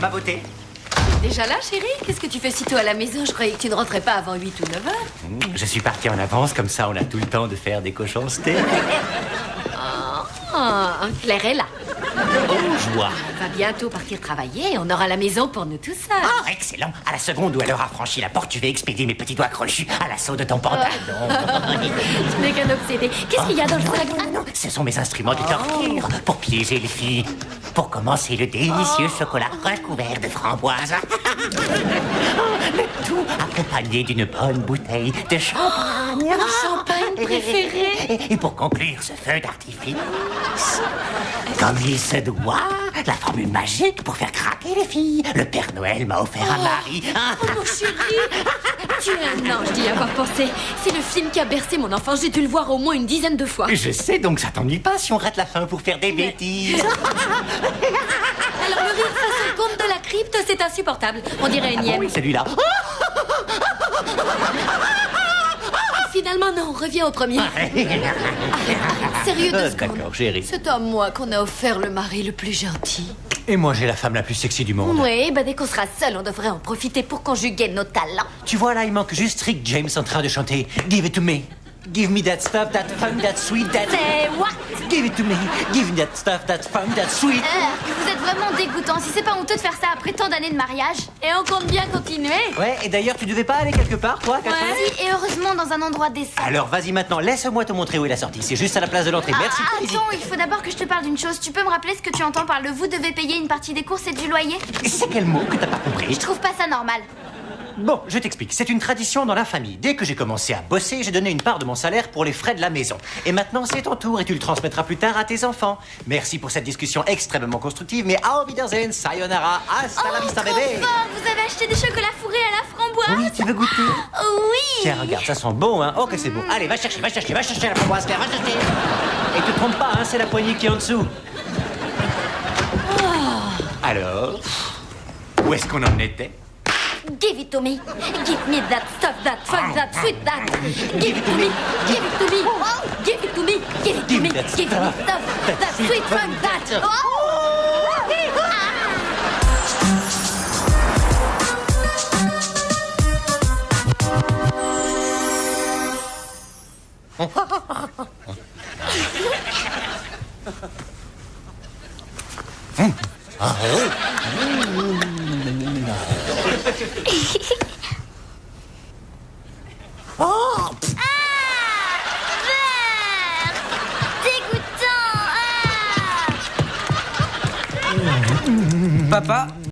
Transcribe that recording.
ma beauté? Déjà là, chérie? Qu'est-ce que tu fais si tôt à la maison? Je croyais que tu ne rentrais pas avant 8 ou 9 heures. Je suis parti en avance, comme ça on a tout le temps de faire des cochoncetés. Claire est là. Oh, joie! Elle va bientôt partir travailler et on aura la maison pour nous tous seuls. Oh, excellent! À la seconde où elle aura franchi la porte, tu vas expédier mes petits doigts crochus à l'assaut de ton pantalon. Tu n'es qu'un obsédé. Qu'est-ce qu'il y a dans le sac? Non, ce sont mes instruments de torture pour piéger les filles. Pour commencer, le délicieux chocolat recouvert de framboises. Le tout accompagné d'une bonne bouteille de champagne. Mon champagne préféré. Et pour conclure ce feu d'artifice, comme il se doit, la formule magique pour faire craquer les filles. Le Père Noël m'a offert un mari. Oh, mon chéri. Tu es un ange d'y avoir pensé. C'est le film qui a bercé mon enfance. J'ai dû le voir au moins une dizaine de fois. Je sais, donc ça t'ennuie pas si on rate la fin pour faire des bêtises. Alors le rire façon conte de la crypte, c'est insupportable. On dirait une hyène. Oui, celui-là. Finalement, non, on revient au premier. Sérieux, 2 secondes. D'accord, chérie. C'est à moi qu'on a offert le mari le plus gentil. Et moi, j'ai la femme la plus sexy du monde. Oui, dès qu'on sera seul, on devrait en profiter pour conjuguer nos talents. Tu vois, là, il manque juste Rick James en train de chanter Give it to me. Give me that stuff, that fun, that sweet, that... C'est what? Give it to me. Give me that stuff, that fun, that sweet. Vous êtes vraiment dégoûtant. Si c'est pas honteux de faire ça après tant d'années de mariage. Et on compte bien continuer. Ouais, et d'ailleurs, tu devais pas aller quelque part, toi, Catherine? Si, et heureusement dans un endroit décent. Alors, vas-y maintenant, laisse-moi te montrer où est la sortie. C'est juste à la place de l'entrée. Merci, Daisy. Attends, il faut d'abord que je te parle d'une chose. Tu peux me rappeler ce que tu entends par le vous devez payer une partie des courses et du loyer? C'est quel mot que t'as pas compris? Je trouve pas ça normal. Bon, je t'explique. C'est une tradition dans la famille. Dès que j'ai commencé à bosser, j'ai donné une part de mon salaire pour les frais de la maison. Et maintenant, c'est ton tour et tu le transmettras plus tard à tes enfants. Merci pour cette discussion extrêmement constructive, mais au Wiedersehen, sayonara, hasta la vista, Trop bébé. fort. Vous avez acheté des chocolats fourrés à la framboise? Oui, tu veux goûter? Oui. Tiens, regarde, ça sent bon, hein? Oh, que c'est bon. Allez, va chercher la framboise, Claire, va chercher. Et te trompe pas, hein, c'est la poignée qui est en dessous. Alors, où est-ce qu'on en était? Give it to me. Give me that stuff, that fun, that sweet, that. Give it to me. Give it to me. Give it to me. Give it to me. Give me stuff, that sweet, fun, that. Dégoûtant. Papa,